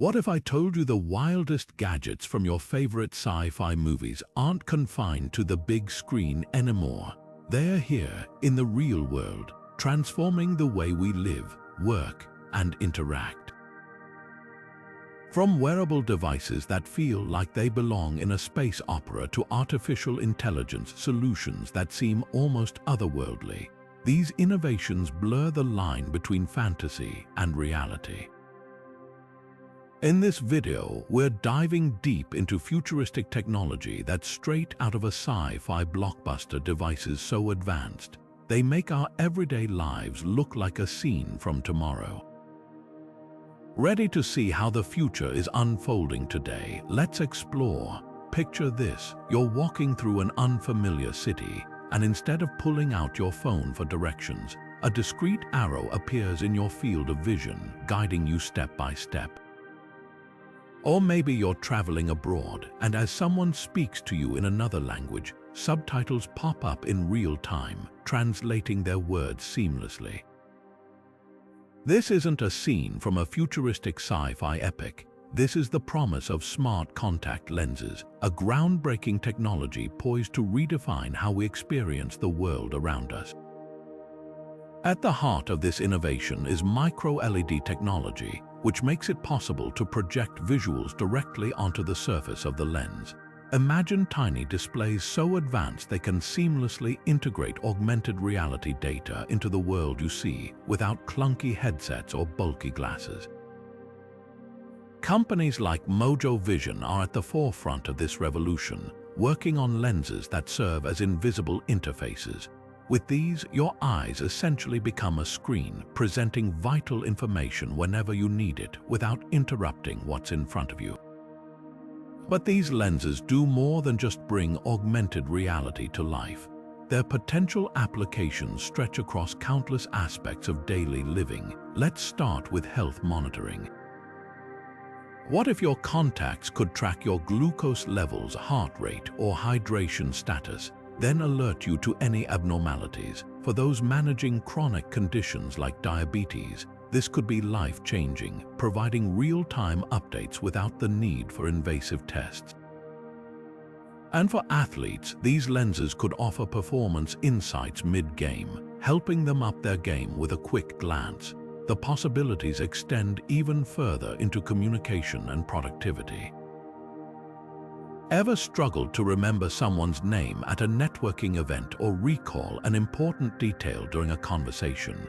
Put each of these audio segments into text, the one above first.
What if I told you the wildest gadgets from your favorite sci-fi movies aren't confined to the big screen anymore? They're here in the real world, transforming the way we live, work, and interact. From wearable devices that feel like they belong in a space opera to artificial intelligence solutions that seem almost otherworldly, these innovations blur the line between fantasy and reality. In this video, we're diving deep into futuristic technology that's straight out of a sci-fi blockbuster. Devices so advanced, they make our everyday lives look like a scene from tomorrow. Ready to see how the future is unfolding today? Let's explore. Picture this: you're walking through an unfamiliar city, and instead of pulling out your phone for directions, a discrete arrow appears in your field of vision, guiding you step by step. Or maybe you're traveling abroad, and as someone speaks to you in another language, subtitles pop up in real time, translating their words seamlessly. This isn't a scene from a futuristic sci-fi epic. This is the promise of smart contact lenses, a groundbreaking technology poised to redefine how we experience the world around us. At the heart of this innovation is micro-LED technology, which makes it possible to project visuals directly onto the surface of the lens. Imagine tiny displays so advanced they can seamlessly integrate augmented reality data into the world you see without clunky headsets or bulky glasses. Companies like Mojo Vision are at the forefront of this revolution, working on lenses that serve as invisible interfaces. With these, your eyes essentially become a screen, presenting vital information whenever you need it without interrupting what's in front of you. But these lenses do more than just bring augmented reality to life. Their potential applications stretch across countless aspects of daily living. Let's start with health monitoring. What if your contacts could track your glucose levels, heart rate, or hydration status, then alert you to any abnormalities? For those managing chronic conditions like diabetes, this could be life-changing, providing real-time updates without the need for invasive tests. And for athletes, these lenses could offer performance insights mid-game, helping them up their game with a quick glance. The possibilities extend even further into communication and productivity. Ever struggled to remember someone's name at a networking event or recall an important detail during a conversation?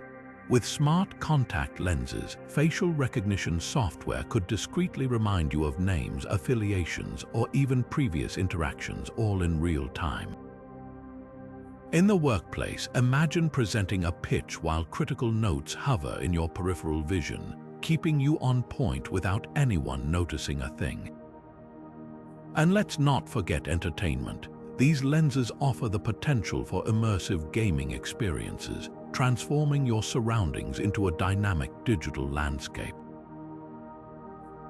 With smart contact lenses, facial recognition software could discreetly remind you of names, affiliations, or even previous interactions, all in real time. In the workplace, imagine presenting a pitch while critical notes hover in your peripheral vision, keeping you on point without anyone noticing a thing. And let's not forget entertainment. These lenses offer the potential for immersive gaming experiences, transforming your surroundings into a dynamic digital landscape.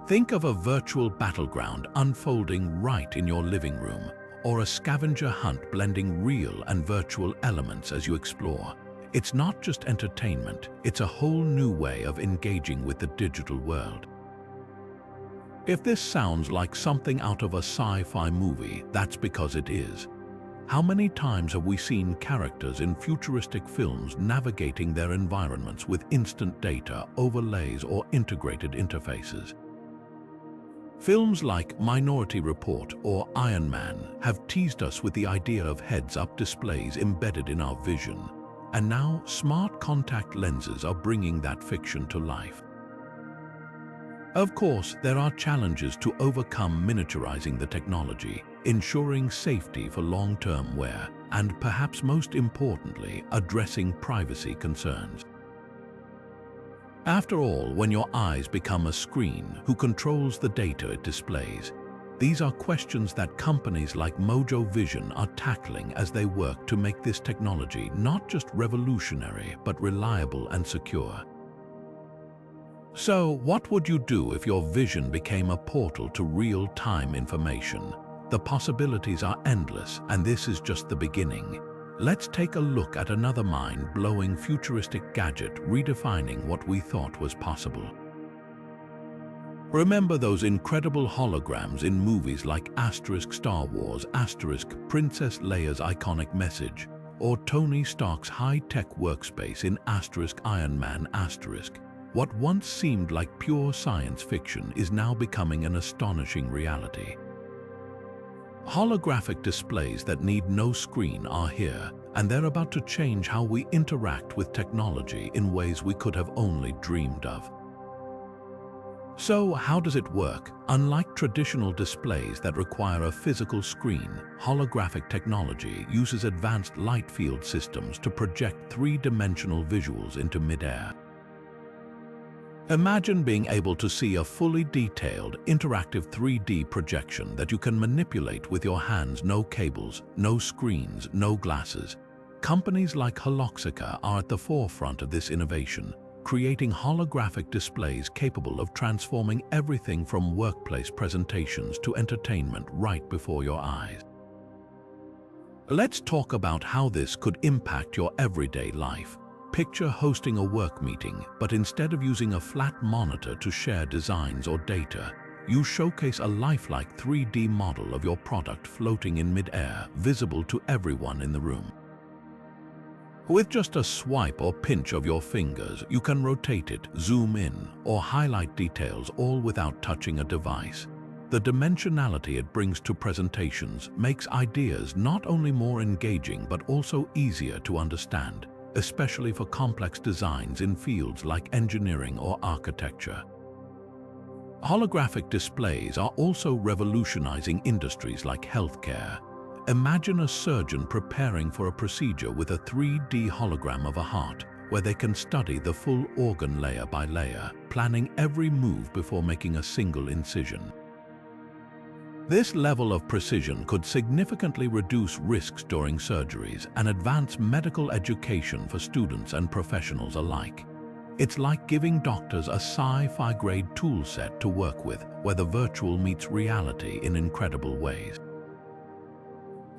Think of a virtual battleground unfolding right in your living room, or a scavenger hunt blending real and virtual elements as you explore. It's not just entertainment, it's a whole new way of engaging with the digital world. If this sounds like something out of a sci-fi movie, that's because it is. How many times have we seen characters in futuristic films navigating their environments with instant data, overlays, or integrated interfaces? Films like Minority Report or Iron Man have teased us with the idea of heads-up displays embedded in our vision. And now, smart contact lenses are bringing that fiction to life. Of course, there are challenges to overcome miniaturizing the technology, ensuring safety for long-term wear, and perhaps most importantly, addressing privacy concerns. After all, when your eyes become a screen, who controls the data it displays? These are questions that companies like Mojo Vision are tackling as they work to make this technology not just revolutionary, but reliable and secure. So, what would you do if your vision became a portal to real-time information? The possibilities are endless, and this is just the beginning. Let's take a look at another mind-blowing futuristic gadget redefining what we thought was possible. Remember those incredible holograms in movies like Star Wars, Princess Leia's iconic message, or Tony Stark's high-tech workspace in Iron Man *. What once seemed like pure science fiction is now becoming an astonishing reality. Holographic displays that need no screen are here, and they're about to change how we interact with technology in ways we could have only dreamed of. So, how does it work? Unlike traditional displays that require a physical screen, holographic technology uses advanced light field systems to project three-dimensional visuals into mid-air. Imagine being able to see a fully detailed, interactive 3D projection that you can manipulate with your hands. No cables, no screens, no glasses. Companies like Holographic are at the forefront of this innovation, creating holographic displays capable of transforming everything from workplace presentations to entertainment right before your eyes. Let's talk about how this could impact your everyday life. Picture hosting a work meeting, but instead of using a flat monitor to share designs or data, you showcase a lifelike 3D model of your product floating in mid-air, visible to everyone in the room. With just a swipe or pinch of your fingers, you can rotate it, zoom in, or highlight details, all without touching a device. The dimensionality it brings to presentations makes ideas not only more engaging but also easier to understand, especially for complex designs in fields like engineering or architecture. Holographic displays are also revolutionizing industries like healthcare. Imagine a surgeon preparing for a procedure with a 3D hologram of a heart, where they can study the full organ layer by layer, planning every move before making a single incision. This level of precision could significantly reduce risks during surgeries and advance medical education for students and professionals alike. It's like giving doctors a sci-fi grade toolset to work with, where the virtual meets reality in incredible ways.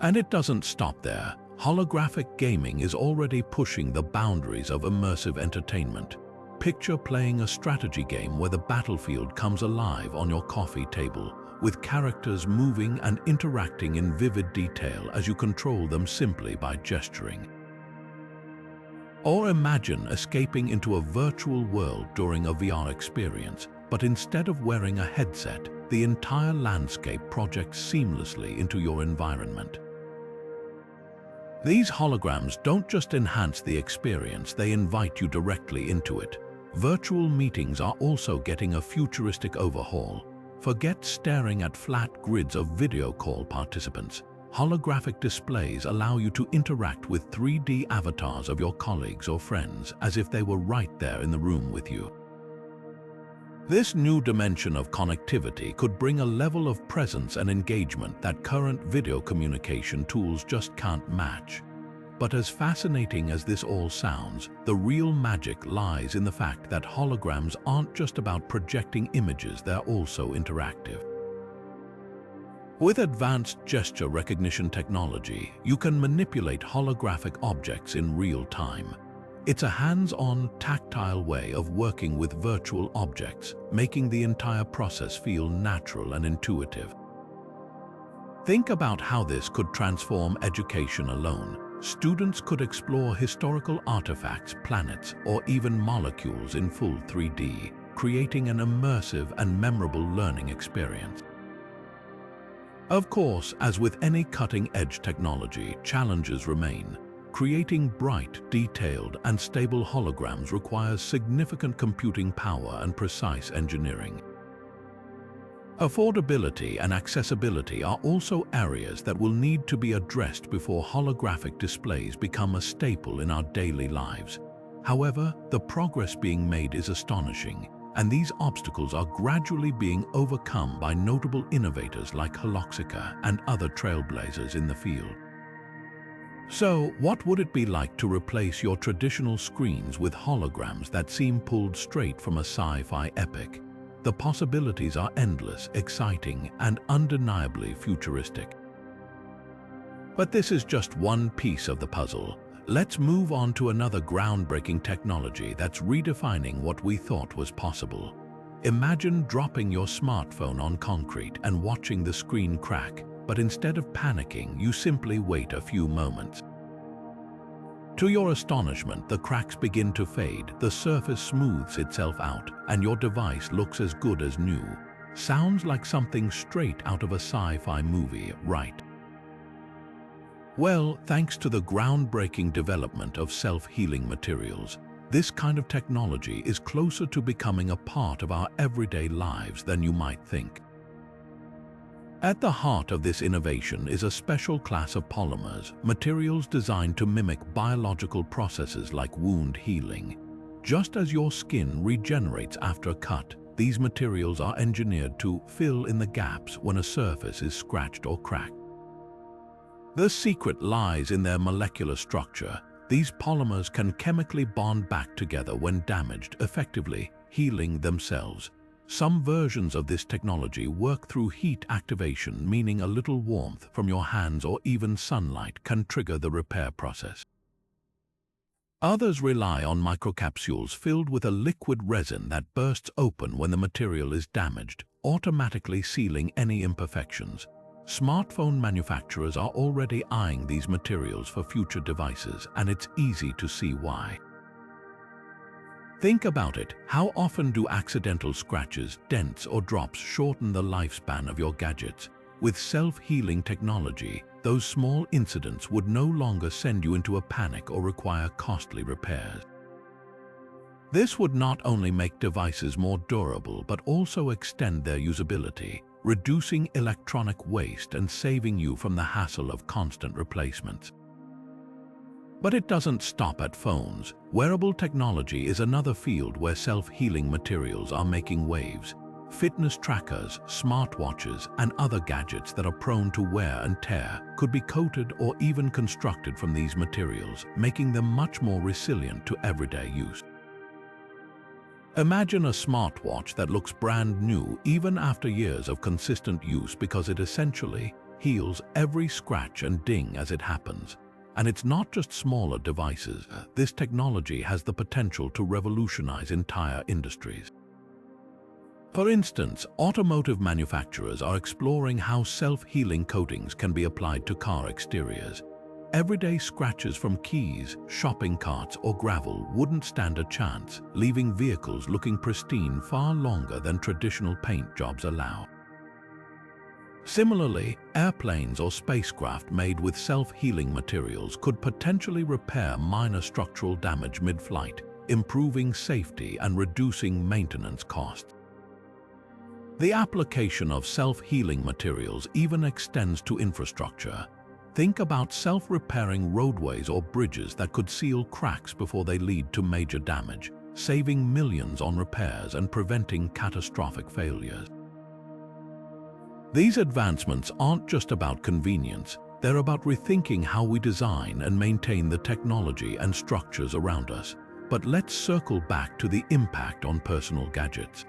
And it doesn't stop there. Holographic gaming is already pushing the boundaries of immersive entertainment. Picture playing a strategy game where the battlefield comes alive on your coffee table, with characters moving and interacting in vivid detail as you control them simply by gesturing. Or imagine escaping into a virtual world during a VR experience, but instead of wearing a headset, the entire landscape projects seamlessly into your environment. These holograms don't just enhance the experience, they invite you directly into it. Virtual meetings are also getting a futuristic overhaul. Forget staring at flat grids of video call participants. Holographic displays allow you to interact with 3D avatars of your colleagues or friends as if they were right there in the room with you. This new dimension of connectivity could bring a level of presence and engagement that current video communication tools just can't match. But as fascinating as this all sounds, the real magic lies in the fact that holograms aren't just about projecting images, they're also interactive. With advanced gesture recognition technology, you can manipulate holographic objects in real time. It's a hands-on, tactile way of working with virtual objects, making the entire process feel natural and intuitive. Think about how this could transform education alone. Students could explore historical artifacts, planets, or even molecules in full 3D, creating an immersive and memorable learning experience. Of course, as with any cutting-edge technology, challenges remain. Creating bright, detailed, and stable holograms requires significant computing power and precise engineering. Affordability and accessibility are also areas that will need to be addressed before holographic displays become a staple in our daily lives. However, the progress being made is astonishing, and these obstacles are gradually being overcome by notable innovators like Holographic and other trailblazers in the field. So, what would it be like to replace your traditional screens with holograms that seem pulled straight from a sci-fi epic? The possibilities are endless, exciting, and undeniably futuristic. But this is just one piece of the puzzle. Let's move on to another groundbreaking technology that's redefining what we thought was possible. Imagine dropping your smartphone on concrete and watching the screen crack, but instead of panicking, you simply wait a few moments. To your astonishment, the cracks begin to fade, the surface smooths itself out, and your device looks as good as new. Sounds like something straight out of a sci-fi movie, right? Well, thanks to the groundbreaking development of self-healing materials, this kind of technology is closer to becoming a part of our everyday lives than you might think. At the heart of this innovation is a special class of polymers, materials designed to mimic biological processes like wound healing. Just as your skin regenerates after a cut, these materials are engineered to fill in the gaps when a surface is scratched or cracked. The secret lies in their molecular structure. These polymers can chemically bond back together when damaged, effectively healing themselves. Some versions of this technology work through heat activation, meaning a little warmth from your hands or even sunlight can trigger the repair process. Others rely on microcapsules filled with a liquid resin that bursts open when the material is damaged, automatically sealing any imperfections. Smartphone manufacturers are already eyeing these materials for future devices, and it's easy to see why. Think about it. How often do accidental scratches, dents, or drops shorten the lifespan of your gadgets? With self-healing technology, those small incidents would no longer send you into a panic or require costly repairs. This would not only make devices more durable, but also extend their usability, reducing electronic waste and saving you from the hassle of constant replacements. But it doesn't stop at phones. Wearable technology is another field where self-healing materials are making waves. Fitness trackers, smartwatches, and other gadgets that are prone to wear and tear could be coated or even constructed from these materials, making them much more resilient to everyday use. Imagine a smartwatch that looks brand new even after years of consistent use because it essentially heals every scratch and ding as it happens. And it's not just smaller devices. This technology has the potential to revolutionize entire industries. For instance, automotive manufacturers are exploring how self-healing coatings can be applied to car exteriors. Everyday scratches from keys, shopping carts, or gravel wouldn't stand a chance, leaving vehicles looking pristine far longer than traditional paint jobs allow. Similarly, airplanes or spacecraft made with self-healing materials could potentially repair minor structural damage mid-flight, improving safety and reducing maintenance costs. The application of self-healing materials even extends to infrastructure. Think about self-repairing roadways or bridges that could seal cracks before they lead to major damage, saving millions on repairs and preventing catastrophic failures. These advancements aren't just about convenience, they're about rethinking how we design and maintain the technology and structures around us. But let's circle back to the impact on personal gadgets.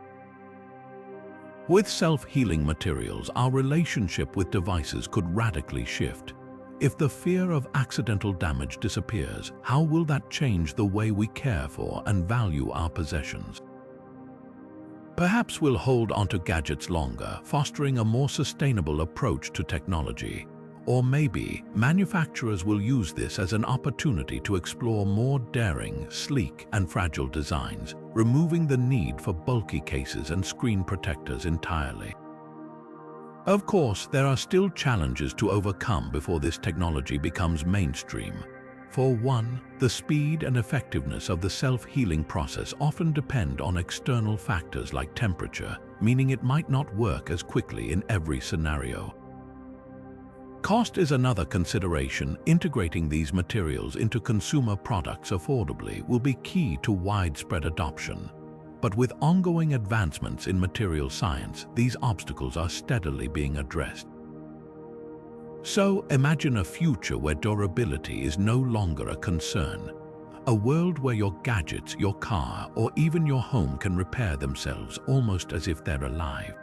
With self-healing materials, our relationship with devices could radically shift. If the fear of accidental damage disappears, how will that change the way we care for and value our possessions? Perhaps we'll hold onto gadgets longer, fostering a more sustainable approach to technology. Or maybe manufacturers will use this as an opportunity to explore more daring, sleek, and fragile designs, removing the need for bulky cases and screen protectors entirely. Of course, there are still challenges to overcome before this technology becomes mainstream. For one, the speed and effectiveness of the self-healing process often depend on external factors like temperature, meaning it might not work as quickly in every scenario. Cost is another consideration. Integrating these materials into consumer products affordably will be key to widespread adoption. But with ongoing advancements in material science, these obstacles are steadily being addressed. So imagine a future where durability is no longer a concern. A world where your gadgets, your car, or even your home can repair themselves almost as if they're alive.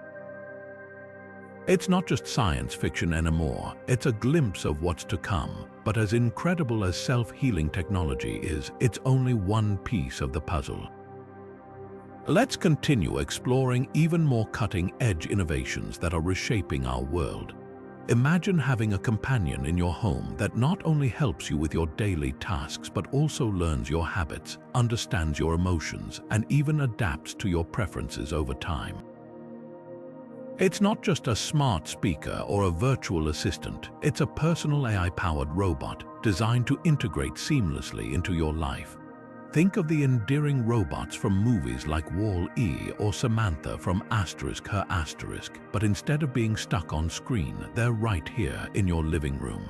It's not just science fiction anymore, it's a glimpse of what's to come. But as incredible as self-healing technology is, it's only one piece of the puzzle. Let's continue exploring even more cutting-edge innovations that are reshaping our world. Imagine having a companion in your home that not only helps you with your daily tasks but also learns your habits, understands your emotions, and even adapts to your preferences over time. It's not just a smart speaker or a virtual assistant, it's a personal AI-powered robot designed to integrate seamlessly into your life. Think of the endearing robots from movies like Wall-E or Samantha from Her Asterisk, but instead of being stuck on screen, they're right here in your living room.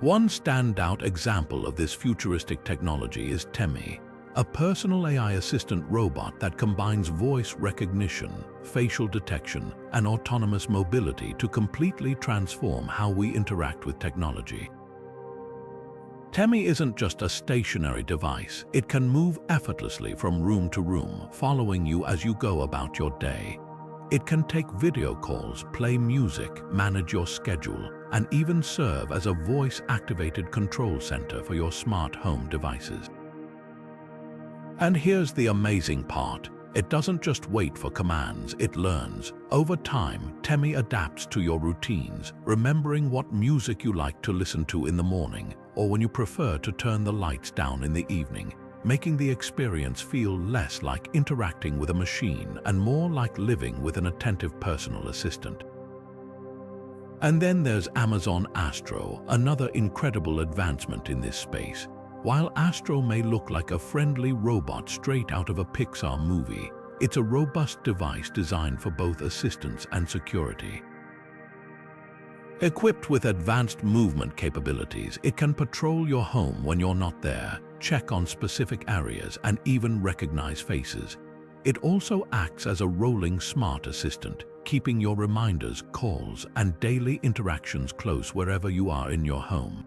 One standout example of this futuristic technology is Temi, a personal AI assistant robot that combines voice recognition, facial detection, and autonomous mobility to completely transform how we interact with technology. Temi isn't just a stationary device. It can move effortlessly from room to room, following you as you go about your day. It can take video calls, play music, manage your schedule, and even serve as a voice-activated control center for your smart home devices. And here's the amazing part. It doesn't just wait for commands, it learns. Over time, Temi adapts to your routines, remembering what music you like to listen to in the morning, or when you prefer to turn the lights down in the evening, making the experience feel less like interacting with a machine and more like living with an attentive personal assistant. And then there's Amazon Astro, another incredible advancement in this space. While Astro may look like a friendly robot straight out of a Pixar movie, it's a robust device designed for both assistance and security. Equipped with advanced movement capabilities, it can patrol your home when you're not there, check on specific areas, and even recognize faces. It also acts as a rolling smart assistant, keeping your reminders, calls, and daily interactions close wherever you are in your home.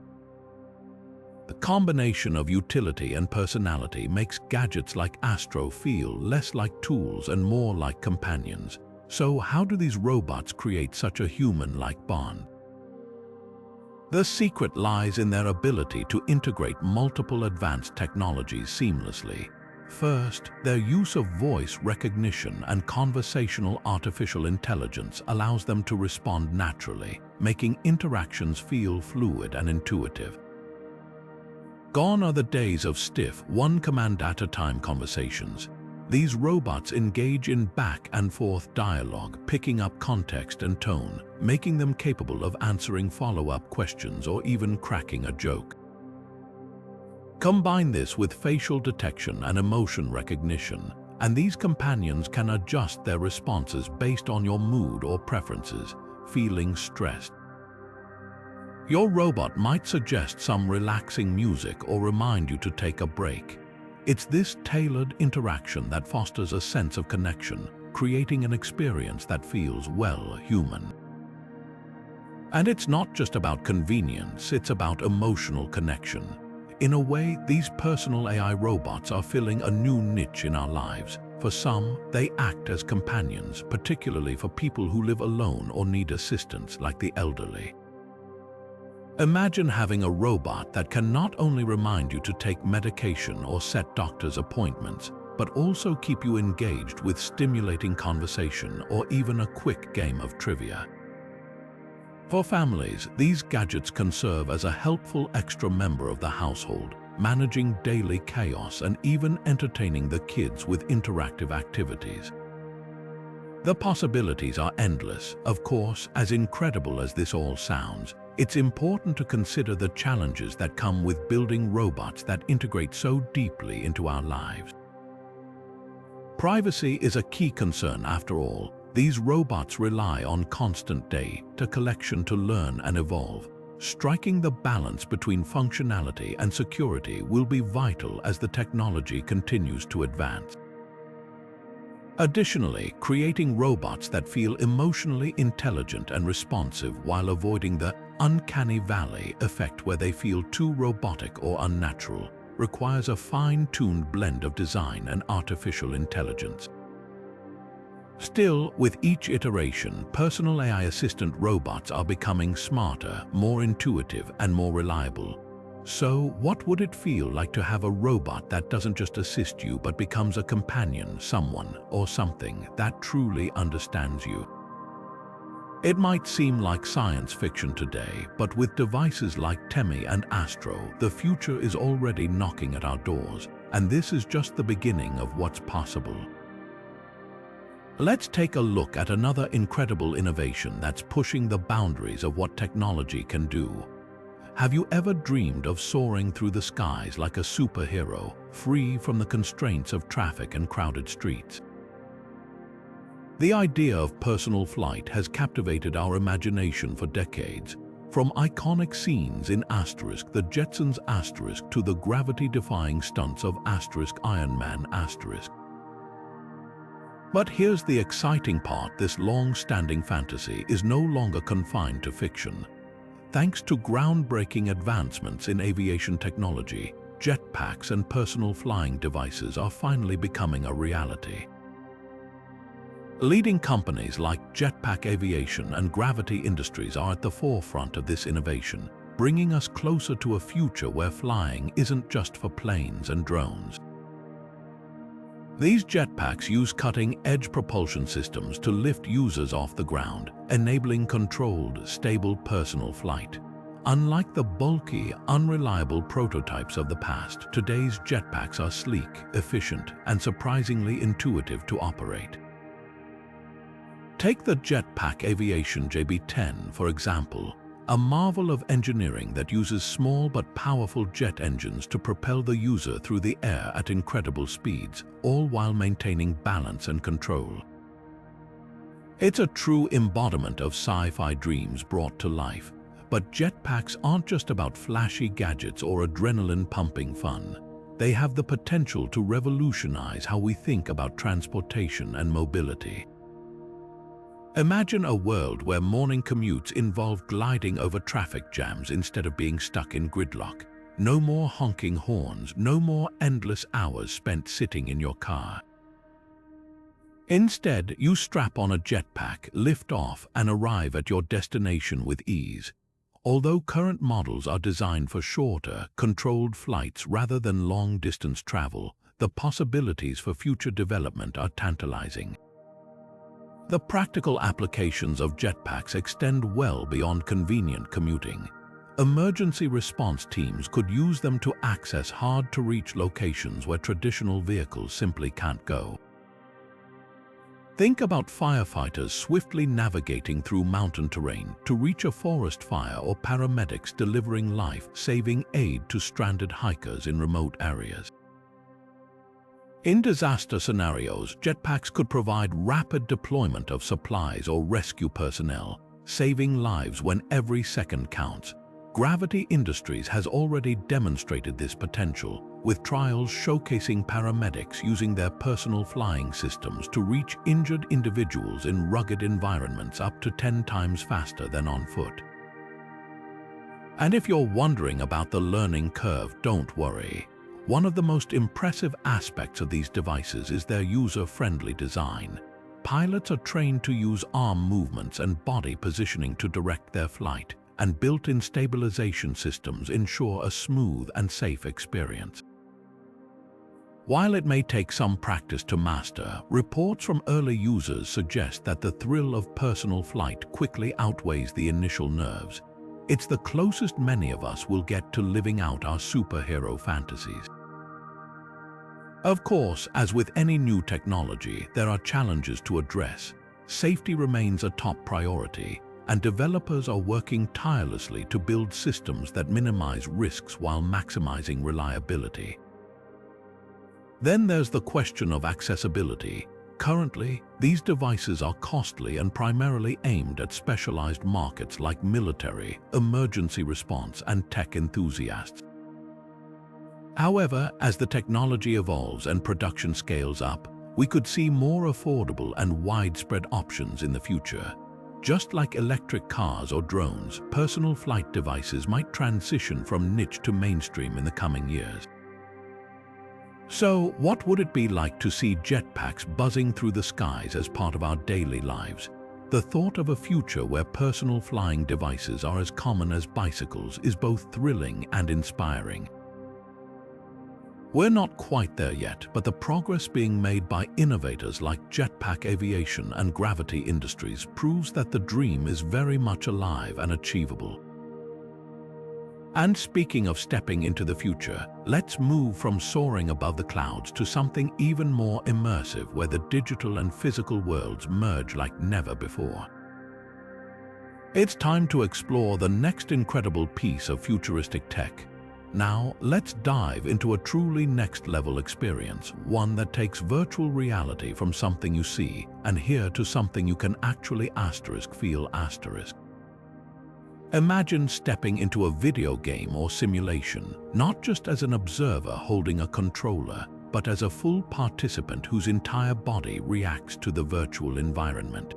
The combination of utility and personality makes gadgets like Astro feel less like tools and more like companions. So how do these robots create such a human-like bond? The secret lies in their ability to integrate multiple advanced technologies seamlessly. First, their use of voice recognition and conversational artificial intelligence allows them to respond naturally, making interactions feel fluid and intuitive. Gone are the days of stiff, one-command-at-a-time conversations. These robots engage in back-and-forth dialogue, picking up context and tone, making them capable of answering follow-up questions or even cracking a joke. Combine this with facial detection and emotion recognition, and these companions can adjust their responses based on your mood or preferences. Feeling stressed? Your robot might suggest some relaxing music or remind you to take a break. It's this tailored interaction that fosters a sense of connection, creating an experience that feels, well, human. And it's not just about convenience, it's about emotional connection. In a way, these personal AI robots are filling a new niche in our lives. For some, they act as companions, particularly for people who live alone or need assistance, like the elderly. Imagine having a robot that can not only remind you to take medication or set doctor's appointments, but also keep you engaged with stimulating conversation or even a quick game of trivia. For families, these gadgets can serve as a helpful extra member of the household, managing daily chaos and even entertaining the kids with interactive activities. The possibilities are endless. Of course, as incredible as this all sounds, it's important to consider the challenges that come with building robots that integrate so deeply into our lives. Privacy is a key concern after all. These robots rely on constant data collection to learn and evolve. Striking the balance between functionality and security will be vital as the technology continues to advance. Additionally, creating robots that feel emotionally intelligent and responsive while avoiding the uncanny valley effect where they feel too robotic or unnatural requires a fine-tuned blend of design and artificial intelligence. Still, with each iteration, personal AI assistant robots are becoming smarter, more intuitive, and more reliable. So, what would it feel like to have a robot that doesn't just assist you but becomes a companion, someone or something that truly understands you? It might seem like science fiction today, but with devices like Temi and Astro, the future is already knocking at our doors, and this is just the beginning of what's possible. Let's take a look at another incredible innovation that's pushing the boundaries of what technology can do. Have you ever dreamed of soaring through the skies like a superhero, free from the constraints of traffic and crowded streets? The idea of personal flight has captivated our imagination for decades, from iconic scenes in Asterisk, the Jetsons Asterisk, to the gravity-defying stunts of Asterisk Iron Man Asterisk. But here's the exciting part: this long-standing fantasy is no longer confined to fiction. Thanks to groundbreaking advancements in aviation technology, jetpacks and personal flying devices are finally becoming a reality. Leading companies like Jetpack Aviation and Gravity Industries are at the forefront of this innovation, bringing us closer to a future where flying isn't just for planes and drones. These jetpacks use cutting-edge propulsion systems to lift users off the ground, enabling controlled, stable personal flight. Unlike the bulky, unreliable prototypes of the past, today's jetpacks are sleek, efficient, and surprisingly intuitive to operate. Take the Jetpack Aviation JB-10, for example, a marvel of engineering that uses small but powerful jet engines to propel the user through the air at incredible speeds, all while maintaining balance and control. It's a true embodiment of sci-fi dreams brought to life. But jetpacks aren't just about flashy gadgets or adrenaline-pumping fun. They have the potential to revolutionize how we think about transportation and mobility. Imagine a world where morning commutes involve gliding over traffic jams instead of being stuck in gridlock. No more honking horns, no more endless hours spent sitting in your car. Instead, you strap on a jetpack, lift off, and arrive at your destination with ease. Although current models are designed for shorter, controlled flights rather than long-distance travel, the possibilities for future development are tantalizing. The practical applications of jetpacks extend well beyond convenient commuting. Emergency response teams could use them to access hard-to-reach locations where traditional vehicles simply can't go. Think about firefighters swiftly navigating through mountain terrain to reach a forest fire, or paramedics delivering life-saving aid to stranded hikers in remote areas. In disaster scenarios, jetpacks could provide rapid deployment of supplies or rescue personnel, saving lives when every second counts. Gravity Industries has already demonstrated this potential, with trials showcasing paramedics using their personal flying systems to reach injured individuals in rugged environments up to 10 times faster than on foot. And if you're wondering about the learning curve, don't worry. One of the most impressive aspects of these devices is their user-friendly design. Pilots are trained to use arm movements and body positioning to direct their flight, and built-in stabilization systems ensure a smooth and safe experience. While it may take some practice to master, reports from early users suggest that the thrill of personal flight quickly outweighs the initial nerves. It's the closest many of us will get to living out our superhero fantasies. Of course, as with any new technology, there are challenges to address. Safety remains a top priority, and developers are working tirelessly to build systems that minimize risks while maximizing reliability. Then there's the question of accessibility. Currently, these devices are costly and primarily aimed at specialized markets like military, emergency response, and tech enthusiasts. However, as the technology evolves and production scales up, we could see more affordable and widespread options in the future. Just like electric cars or drones, personal flight devices might transition from niche to mainstream in the coming years. So, what would it be like to see jetpacks buzzing through the skies as part of our daily lives? The thought of a future where personal flying devices are as common as bicycles is both thrilling and inspiring. We're not quite there yet, but the progress being made by innovators like jetpack aviation and gravity industries proves that the dream is very much alive and achievable. And speaking of stepping into the future, let's move from soaring above the clouds to something even more immersive where the digital and physical worlds merge like never before. It's time to explore the next incredible piece of futuristic tech. Now, let's dive into a truly next-level experience, one that takes virtual reality from something you see and hear to something you can actually feel. Imagine stepping into a video game or simulation, not just as an observer holding a controller, but as a full participant whose entire body reacts to the virtual environment.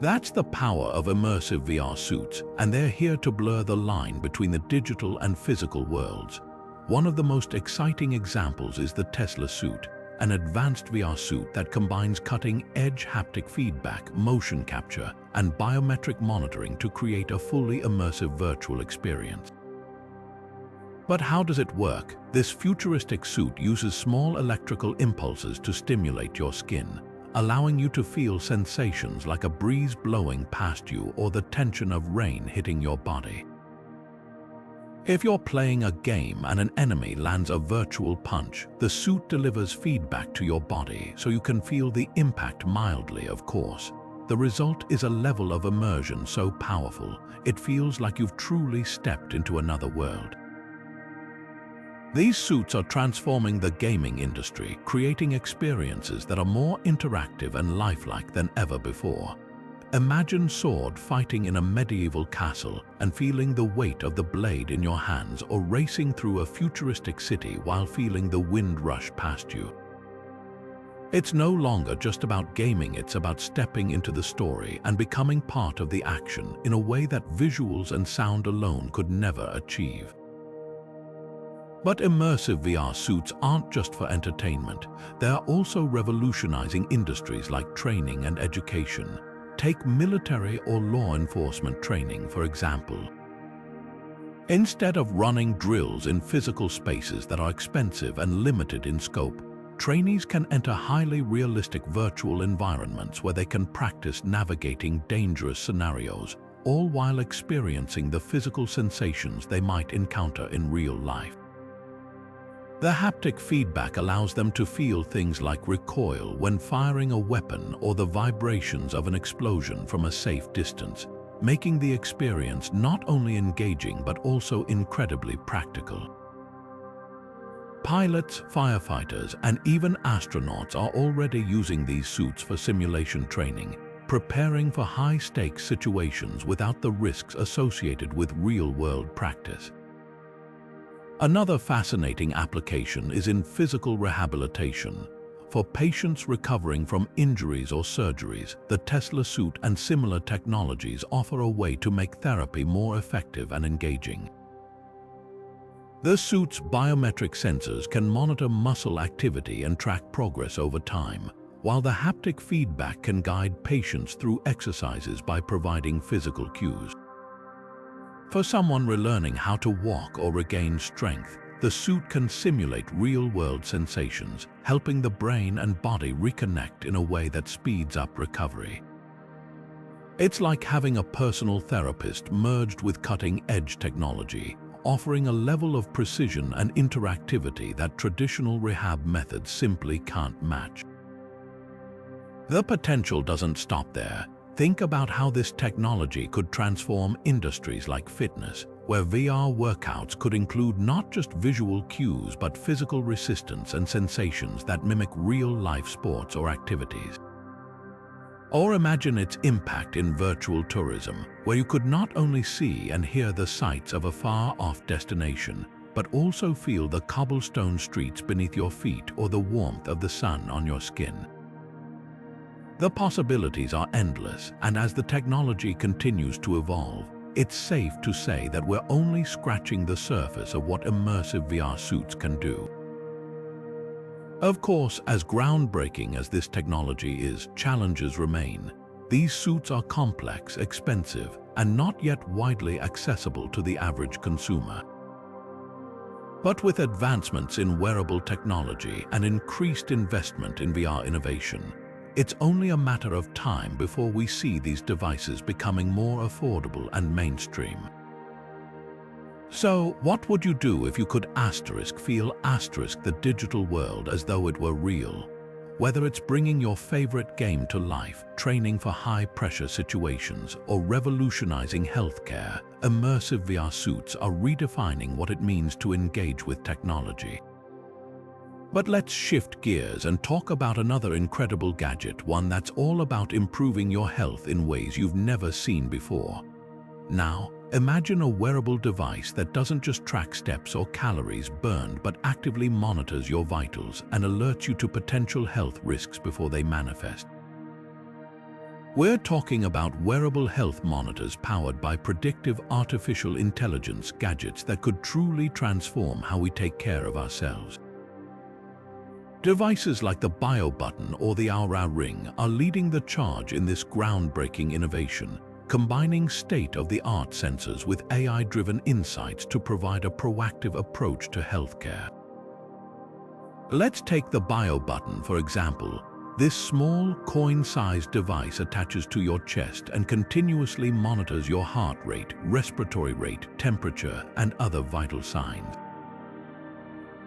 That's the power of immersive VR suits, and they're here to blur the line between the digital and physical worlds. One of the most exciting examples is the Tesla suit, an advanced VR suit that combines cutting-edge haptic feedback, motion capture, and biometric monitoring to create a fully immersive virtual experience. But how does it work? This futuristic suit uses small electrical impulses to stimulate your skin, allowing you to feel sensations like a breeze blowing past you or the tension of rain hitting your body. If you're playing a game and an enemy lands a virtual punch, the suit delivers feedback to your body so you can feel the impact mildly, of course. The result is a level of immersion so powerful, it feels like you've truly stepped into another world. These suits are transforming the gaming industry, creating experiences that are more interactive and lifelike than ever before. Imagine sword fighting in a medieval castle and feeling the weight of the blade in your hands, or racing through a futuristic city while feeling the wind rush past you. It's no longer just about gaming, it's about stepping into the story and becoming part of the action in a way that visuals and sound alone could never achieve. But immersive VR suits aren't just for entertainment. They are also revolutionizing industries like training and education. Take military or law enforcement training, for example. Instead of running drills in physical spaces that are expensive and limited in scope, trainees can enter highly realistic virtual environments where they can practice navigating dangerous scenarios, all while experiencing the physical sensations they might encounter in real life. The haptic feedback allows them to feel things like recoil when firing a weapon or the vibrations of an explosion from a safe distance, making the experience not only engaging but also incredibly practical. Pilots, firefighters, and even astronauts are already using these suits for simulation training, preparing for high-stakes situations without the risks associated with real-world practice. Another fascinating application is in physical rehabilitation. For patients recovering from injuries or surgeries, the Tesla suit and similar technologies offer a way to make therapy more effective and engaging. The suit's biometric sensors can monitor muscle activity and track progress over time, while the haptic feedback can guide patients through exercises by providing physical cues. For someone relearning how to walk or regain strength, the suit can simulate real-world sensations, helping the brain and body reconnect in a way that speeds up recovery. It's like having a personal therapist merged with cutting-edge technology, offering a level of precision and interactivity that traditional rehab methods simply can't match. The potential doesn't stop there. Think about how this technology could transform industries like fitness, where VR workouts could include not just visual cues but physical resistance and sensations that mimic real-life sports or activities. Or imagine its impact in virtual tourism, where you could not only see and hear the sights of a far-off destination, but also feel the cobblestone streets beneath your feet or the warmth of the sun on your skin. The possibilities are endless, and as the technology continues to evolve, it's safe to say that we're only scratching the surface of what immersive VR suits can do. Of course, as groundbreaking as this technology is, challenges remain. these suits are complex, expensive, and not yet widely accessible to the average consumer. But with advancements in wearable technology and increased investment in VR innovation, it's only a matter of time before we see these devices becoming more affordable and mainstream. So, what would you do if you could feel the digital world as though it were real? Whether it's bringing your favorite game to life, training for high-pressure situations, or revolutionizing healthcare, immersive VR suits are redefining what it means to engage with technology. But let's shift gears and talk about another incredible gadget, one that's all about improving your health in ways you've never seen before. Now, imagine a wearable device that doesn't just track steps or calories burned but actively monitors your vitals and alerts you to potential health risks before they manifest. We're talking about wearable health monitors powered by predictive artificial intelligence gadgets that could truly transform how we take care of ourselves. Devices like the Bio Button or the Aura Ring are leading the charge in this groundbreaking innovation, combining state-of-the-art sensors with AI-driven insights to provide a proactive approach to healthcare. Let's take the Bio Button, for example. This small, coin-sized device attaches to your chest and continuously monitors your heart rate, respiratory rate, temperature, and other vital signs.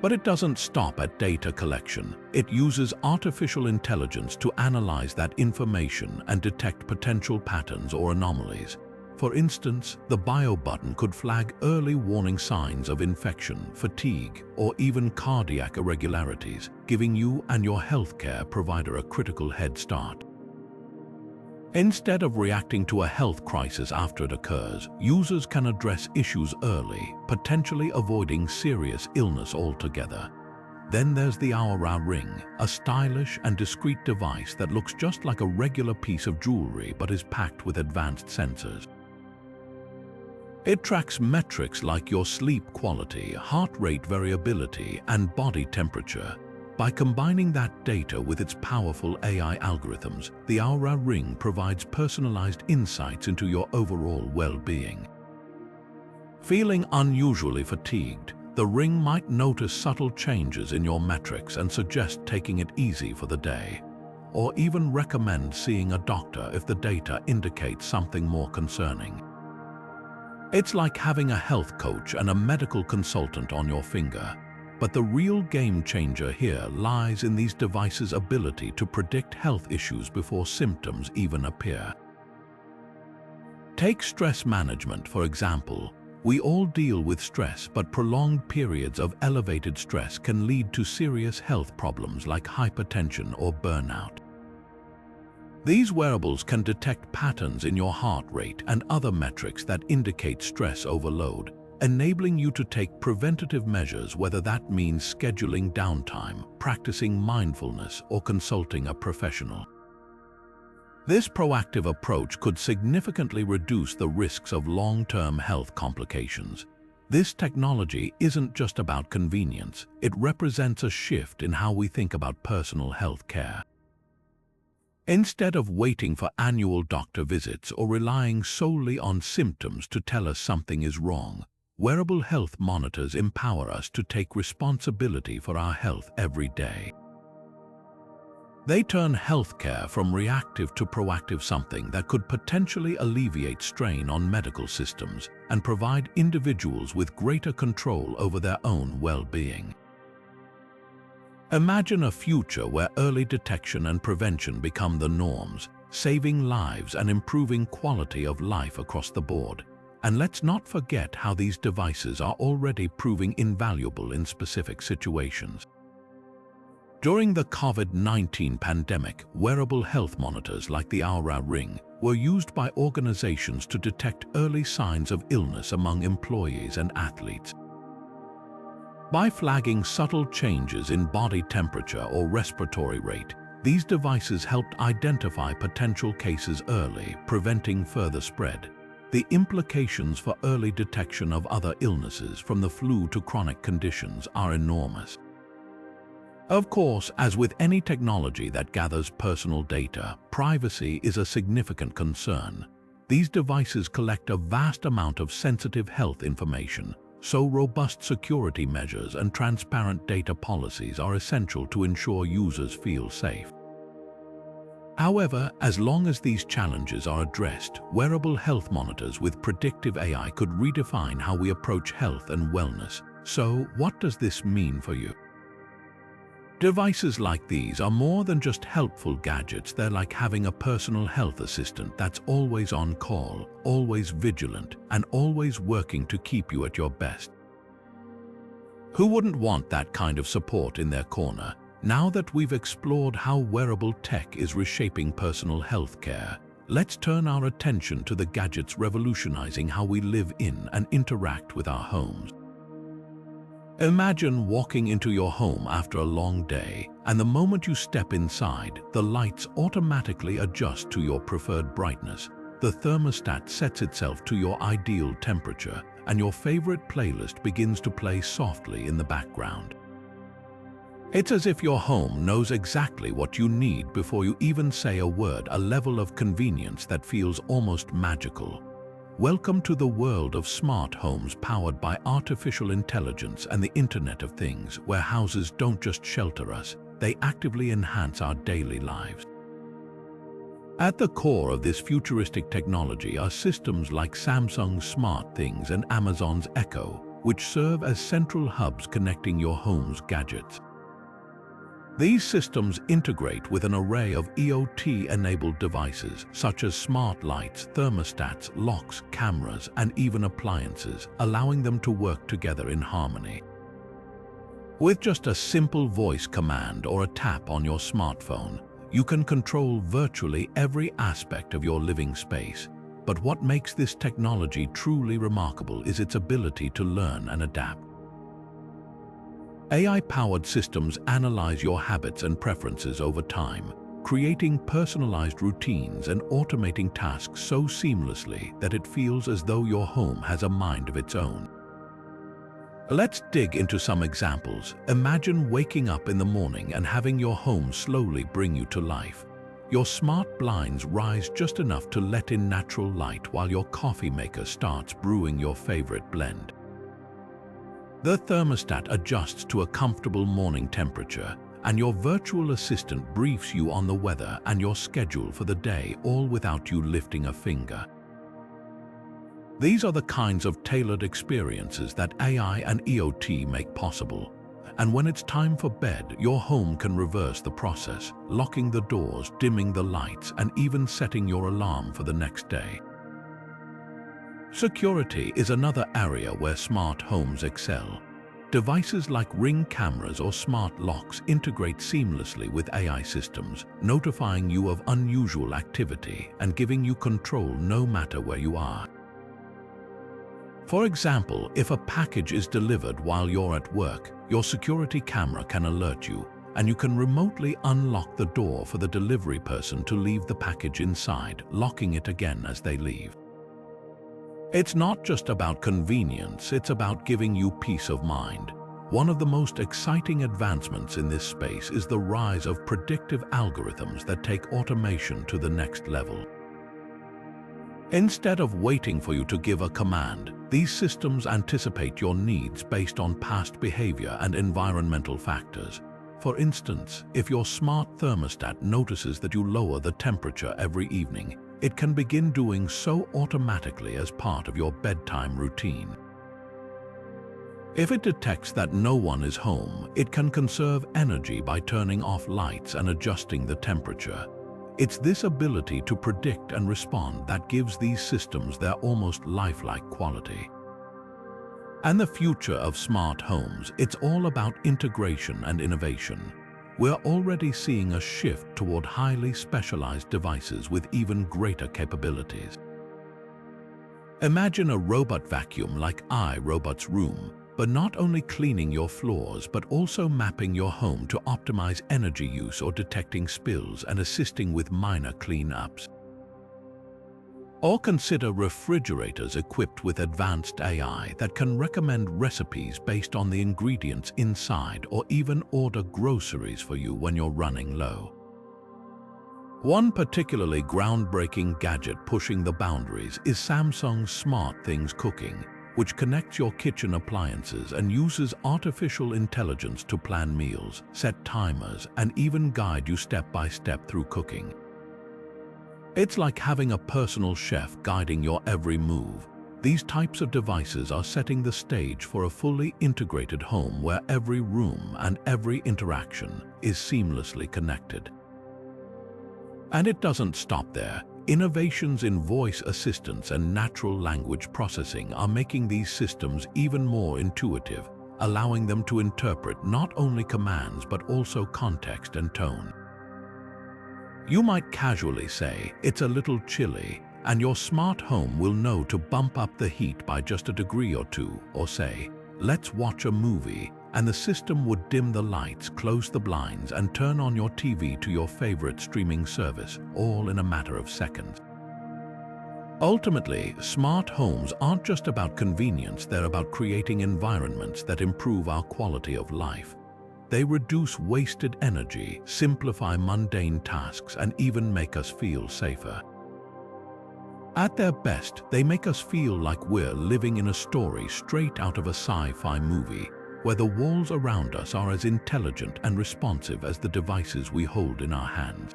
But it doesn't stop at data collection. It uses artificial intelligence to analyze that information and detect potential patterns or anomalies. For instance, the Bio Button could flag early warning signs of infection, fatigue, or even cardiac irregularities, giving you and your healthcare provider a critical head start. Instead of reacting to a health crisis after it occurs, users can address issues early, potentially avoiding serious illness altogether. Then there's the Aura Ring, a stylish and discreet device that looks just like a regular piece of jewelry but is packed with advanced sensors. It tracks metrics like your sleep quality, heart rate variability, and body temperature. By combining that data with its powerful AI algorithms, the Aura Ring provides personalized insights into your overall well-being. Feeling unusually fatigued, the ring might notice subtle changes in your metrics and suggest taking it easy for the day, or even recommend seeing a doctor if the data indicates something more concerning. It's like having a health coach and a medical consultant on your finger. But the real game changer here lies in these devices' ability to predict health issues before symptoms even appear. Take stress management, for example. We all deal with stress, but prolonged periods of elevated stress can lead to serious health problems like hypertension or burnout. These wearables can detect patterns in your heart rate and other metrics that indicate stress overload, enabling you to take preventative measures, whether that means scheduling downtime, practicing mindfulness, or consulting a professional. This proactive approach could significantly reduce the risks of long-term health complications. This technology isn't just about convenience, it represents a shift in how we think about personal health care. Instead of waiting for annual doctor visits or relying solely on symptoms to tell us something is wrong, wearable health monitors empower us to take responsibility for our health every day. They turn healthcare from reactive to proactive, something that could potentially alleviate strain on medical systems and provide individuals with greater control over their own well-being. Imagine a future where early detection and prevention become the norms, saving lives and improving quality of life across the board. And let's not forget how these devices are already proving invaluable in specific situations. During the COVID-19 pandemic, wearable health monitors like the Aura Ring were used by organizations to detect early signs of illness among employees and athletes. By flagging subtle changes in body temperature or respiratory rate, these devices helped identify potential cases early, preventing further spread. The implications for early detection of other illnesses, from the flu to chronic conditions, are enormous. Of course, as with any technology that gathers personal data, privacy is a significant concern. These devices collect a vast amount of sensitive health information, so robust security measures and transparent data policies are essential to ensure users feel safe. However, as long as these challenges are addressed, wearable health monitors with predictive AI could redefine how we approach health and wellness. So, what does this mean for you? Devices like these are more than just helpful gadgets. They're like having a personal health assistant that's always on call, always vigilant, and always working to keep you at your best. Who wouldn't want that kind of support in their corner? Now that we've explored how wearable tech is reshaping personal health care, let's turn our attention to the gadgets revolutionizing how we live in and interact with our homes. Imagine walking into your home after a long day, and the moment you step inside, the lights automatically adjust to your preferred brightness. The thermostat sets itself to your ideal temperature, and your favorite playlist begins to play softly in the background. It's as if your home knows exactly what you need before you even say a word, a level of convenience that feels almost magical. Welcome to the world of smart homes powered by artificial intelligence and the Internet of Things, where houses don't just shelter us, they actively enhance our daily lives. At the core of this futuristic technology are systems like Samsung's SmartThings and Amazon's Echo, which serve as central hubs connecting your home's gadgets. These systems integrate with an array of IoT-enabled devices, such as smart lights, thermostats, locks, cameras, and even appliances, allowing them to work together in harmony. With just a simple voice command or a tap on your smartphone, you can control virtually every aspect of your living space. But what makes this technology truly remarkable is its ability to learn and adapt. AI-powered systems analyze your habits and preferences over time, creating personalized routines and automating tasks so seamlessly that it feels as though your home has a mind of its own. Let's dig into some examples. Imagine waking up in the morning and having your home slowly bring you to life. Your smart blinds rise just enough to let in natural light while your coffee maker starts brewing your favorite blend. The thermostat adjusts to a comfortable morning temperature, and your virtual assistant briefs you on the weather and your schedule for the day, all without you lifting a finger. These are the kinds of tailored experiences that AI and IoT make possible. And when it's time for bed, your home can reverse the process, locking the doors, dimming the lights, and even setting your alarm for the next day. Security is another area where smart homes excel. Devices like Ring cameras or smart locks integrate seamlessly with AI systems, notifying you of unusual activity and giving you control no matter where you are. For example, if a package is delivered while you're at work, your security camera can alert you, and you can remotely unlock the door for the delivery person to leave the package inside, locking it again as they leave. It's not just about convenience, it's about giving you peace of mind. One of the most exciting advancements in this space is the rise of predictive algorithms that take automation to the next level. Instead of waiting for you to give a command, these systems anticipate your needs based on past behavior and environmental factors. For instance, if your smart thermostat notices that you lower the temperature every evening, it can begin doing so automatically as part of your bedtime routine. If it detects that no one is home, it can conserve energy by turning off lights and adjusting the temperature. It's this ability to predict and respond that gives these systems their almost lifelike quality. And the future of smart homes, it's all about integration and innovation. We're already seeing a shift toward highly specialized devices with even greater capabilities. Imagine a robot vacuum like iRobot's Room, but not only cleaning your floors but also mapping your home to optimize energy use or detecting spills and assisting with minor cleanups. Or consider refrigerators equipped with advanced AI that can recommend recipes based on the ingredients inside or even order groceries for you when you're running low. One particularly groundbreaking gadget pushing the boundaries is Samsung's SmartThings Cooking, which connects your kitchen appliances and uses artificial intelligence to plan meals, set timers, and even guide you step by step through cooking. It's like having a personal chef guiding your every move. These types of devices are setting the stage for a fully integrated home where every room and every interaction is seamlessly connected. And it doesn't stop there. Innovations in voice assistance and natural language processing are making these systems even more intuitive, allowing them to interpret not only commands but also context and tone. You might casually say, "It's a little chilly," and your smart home will know to bump up the heat by just a degree or two, or say, "Let's watch a movie," and the system would dim the lights, close the blinds, and turn on your TV to your favorite streaming service, all in a matter of seconds. Ultimately, smart homes aren't just about convenience, they're about creating environments that improve our quality of life. They reduce wasted energy, simplify mundane tasks, and even make us feel safer. At their best, they make us feel like we're living in a story straight out of a sci-fi movie, where the walls around us are as intelligent and responsive as the devices we hold in our hands.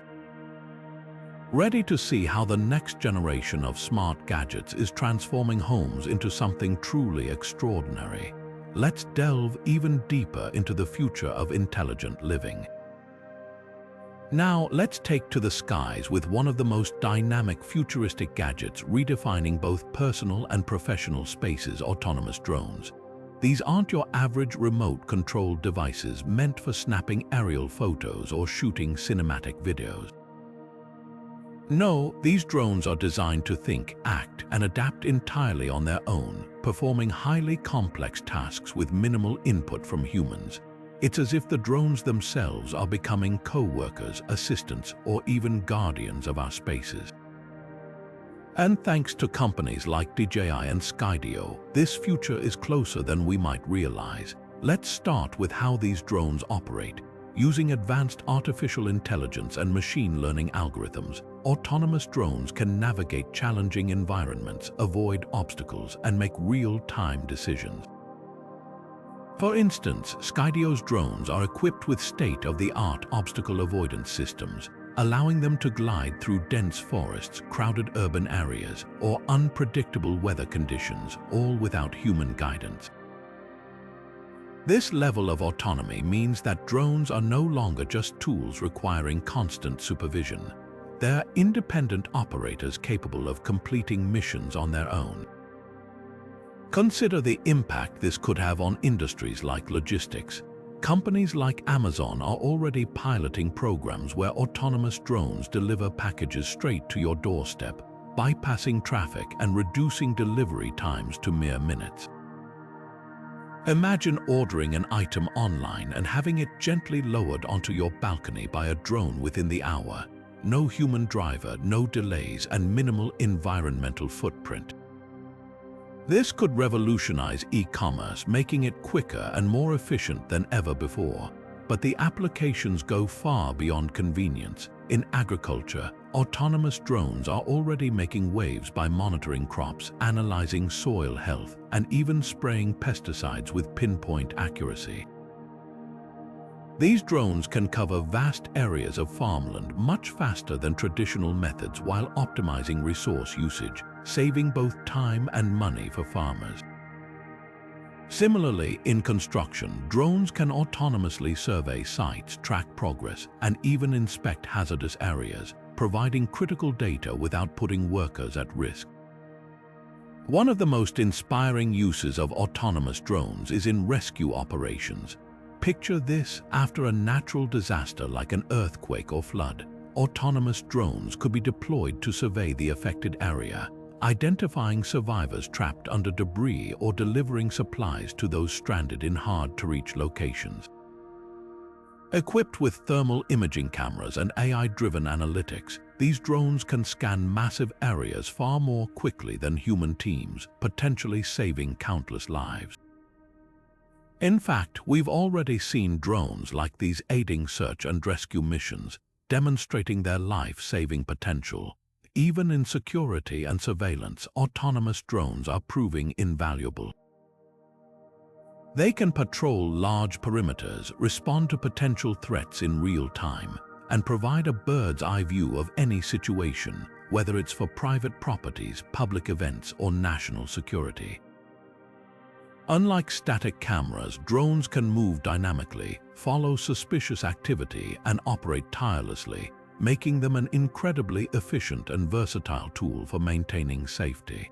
Ready to see how the next generation of smart gadgets is transforming homes into something truly extraordinary? Let's delve even deeper into the future of intelligent living. Now, let's take to the skies with one of the most dynamic futuristic gadgets redefining both personal and professional spaces: autonomous drones. These aren't your average remote-controlled devices meant for snapping aerial photos or shooting cinematic videos. No, these drones are designed to think, act, and adapt entirely on their own, performing highly complex tasks with minimal input from humans. It's as if the drones themselves are becoming co-workers, assistants, or even guardians of our spaces. And thanks to companies like DJI and Skydio, this future is closer than we might realize. Let's start with how these drones operate. Using advanced artificial intelligence and machine learning algorithms, autonomous drones can navigate challenging environments, avoid obstacles, and make real-time decisions. For instance, Skydio's drones are equipped with state-of-the-art obstacle avoidance systems, allowing them to glide through dense forests, crowded urban areas, or unpredictable weather conditions, all without human guidance. This level of autonomy means that drones are no longer just tools requiring constant supervision. They're independent operators capable of completing missions on their own. Consider the impact this could have on industries like logistics. Companies like Amazon are already piloting programs where autonomous drones deliver packages straight to your doorstep, bypassing traffic and reducing delivery times to mere minutes. Imagine ordering an item online and having it gently lowered onto your balcony by a drone within the hour. No human driver, no delays, and minimal environmental footprint. This could revolutionize e-commerce, making it quicker and more efficient than ever before. But the applications go far beyond convenience. In agriculture, autonomous drones are already making waves by monitoring crops, analyzing soil health, and even spraying pesticides with pinpoint accuracy. These drones can cover vast areas of farmland much faster than traditional methods while optimizing resource usage, saving both time and money for farmers. Similarly, in construction, drones can autonomously survey sites, track progress, and even inspect hazardous areas, providing critical data without putting workers at risk. One of the most inspiring uses of autonomous drones is in rescue operations. Picture this: after a natural disaster like an earthquake or flood, autonomous drones could be deployed to survey the affected area, identifying survivors trapped under debris or delivering supplies to those stranded in hard-to-reach locations. Equipped with thermal imaging cameras and AI-driven analytics, these drones can scan massive areas far more quickly than human teams, potentially saving countless lives. In fact, we've already seen drones like these aiding search and rescue missions, demonstrating their life-saving potential. Even in security and surveillance, autonomous drones are proving invaluable. They can patrol large perimeters, respond to potential threats in real time, and provide a bird's-eye view of any situation, whether it's for private properties, public events, or national security. Unlike static cameras, drones can move dynamically, follow suspicious activity, and operate tirelessly, making them an incredibly efficient and versatile tool for maintaining safety.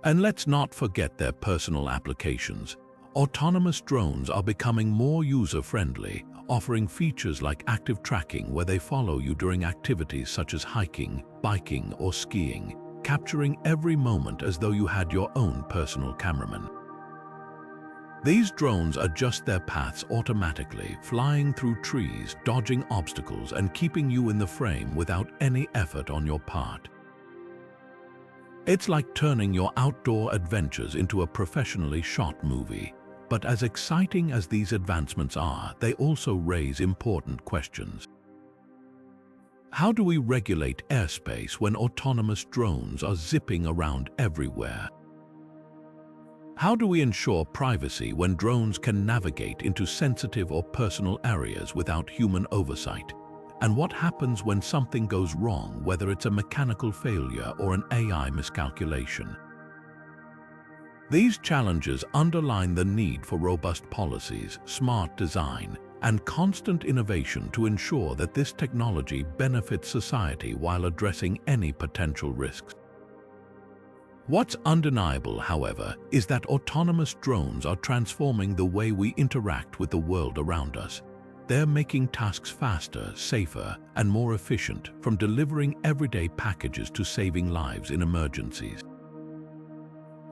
And let's not forget their personal applications. Autonomous drones are becoming more user-friendly, offering features like active tracking where they follow you during activities such as hiking, biking, or skiing, capturing every moment as though you had your own personal cameraman. These drones adjust their paths automatically, flying through trees, dodging obstacles, and keeping you in the frame without any effort on your part. It's like turning your outdoor adventures into a professionally shot movie. But as exciting as these advancements are, they also raise important questions. How do we regulate airspace when autonomous drones are zipping around everywhere? How do we ensure privacy when drones can navigate into sensitive or personal areas without human oversight? And what happens when something goes wrong, whether it's a mechanical failure or an AI miscalculation? These challenges underline the need for robust policies, smart design, and constant innovation to ensure that this technology benefits society while addressing any potential risks. What's undeniable, however, is that autonomous drones are transforming the way we interact with the world around us. They're making tasks faster, safer, and more efficient, from delivering everyday packages to saving lives in emergencies.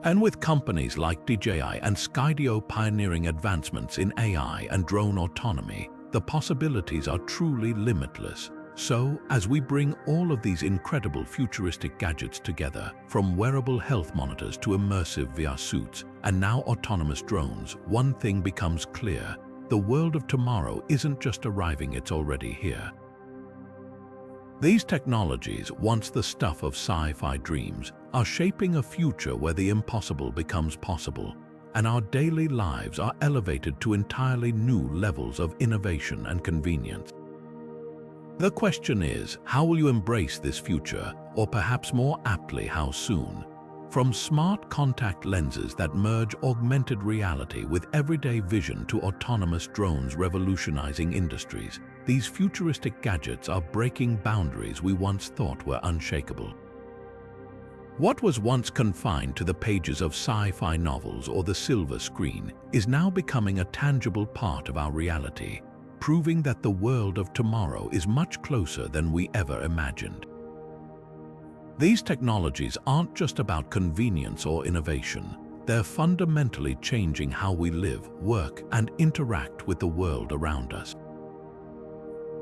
And with companies like DJI and Skydio pioneering advancements in AI and drone autonomy, the possibilities are truly limitless. So, as we bring all of these incredible futuristic gadgets together, from wearable health monitors to immersive VR suits, and now autonomous drones, one thing becomes clear: the world of tomorrow isn't just arriving, it's already here. These technologies, once the stuff of sci-fi dreams, are shaping a future where the impossible becomes possible, and our daily lives are elevated to entirely new levels of innovation and convenience. The question is, how will you embrace this future, or perhaps more aptly, how soon? From smart contact lenses that merge augmented reality with everyday vision to autonomous drones revolutionizing industries, these futuristic gadgets are breaking boundaries we once thought were unshakable. What was once confined to the pages of sci-fi novels or the silver screen is now becoming a tangible part of our reality, proving that the world of tomorrow is much closer than we ever imagined. These technologies aren't just about convenience or innovation. They're fundamentally changing how we live, work, and interact with the world around us.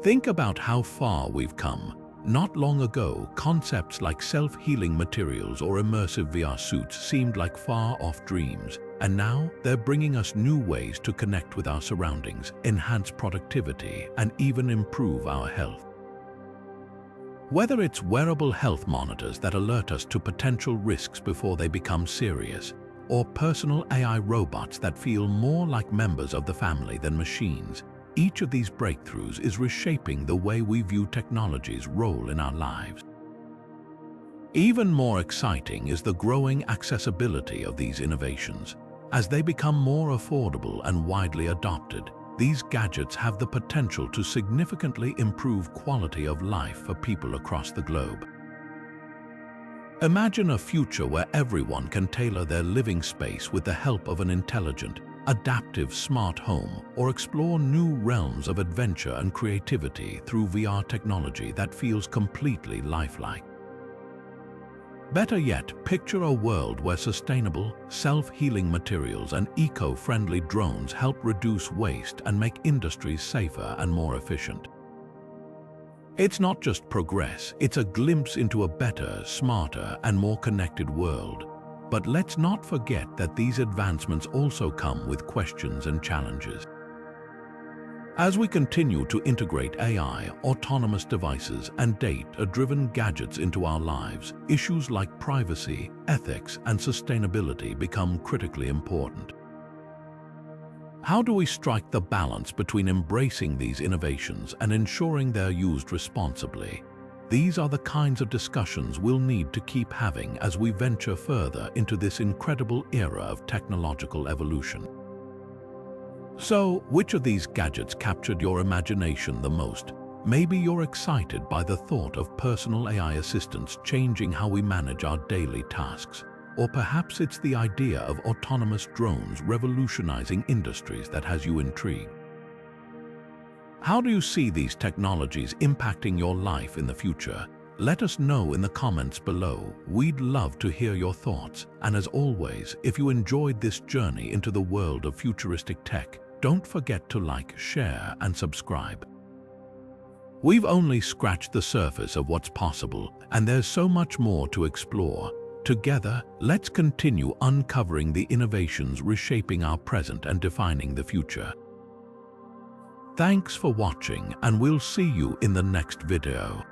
Think about how far we've come. Not long ago, concepts like self-healing materials or immersive VR suits seemed like far-off dreams, and now they're bringing us new ways to connect with our surroundings, enhance productivity, and even improve our health. Whether it's wearable health monitors that alert us to potential risks before they become serious, or personal AI robots that feel more like members of the family than machines, each of these breakthroughs is reshaping the way we view technology's role in our lives. Even more exciting is the growing accessibility of these innovations. As they become more affordable and widely adopted, these gadgets have the potential to significantly improve quality of life for people across the globe. Imagine a future where everyone can tailor their living space with the help of an intelligent, adaptive smart home, or explore new realms of adventure and creativity through VR technology that feels completely lifelike. Better yet, picture a world where sustainable, self-healing materials and eco-friendly drones help reduce waste and make industries safer and more efficient. It's not just progress, it's a glimpse into a better, smarter, and more connected world. But let's not forget that these advancements also come with questions and challenges. As we continue to integrate AI, autonomous devices, and data-driven gadgets into our lives, issues like privacy, ethics, and sustainability become critically important. How do we strike the balance between embracing these innovations and ensuring they're used responsibly? These are the kinds of discussions we'll need to keep having as we venture further into this incredible era of technological evolution. So, which of these gadgets captured your imagination the most? Maybe you're excited by the thought of personal AI assistants changing how we manage our daily tasks. Or perhaps it's the idea of autonomous drones revolutionizing industries that has you intrigued. How do you see these technologies impacting your life in the future? Let us know in the comments below. We'd love to hear your thoughts. And as always, if you enjoyed this journey into the world of futuristic tech, don't forget to like, share, and subscribe. We've only scratched the surface of what's possible, and there's so much more to explore. Together, let's continue uncovering the innovations reshaping our present and defining the future. Thanks for watching, and we'll see you in the next video.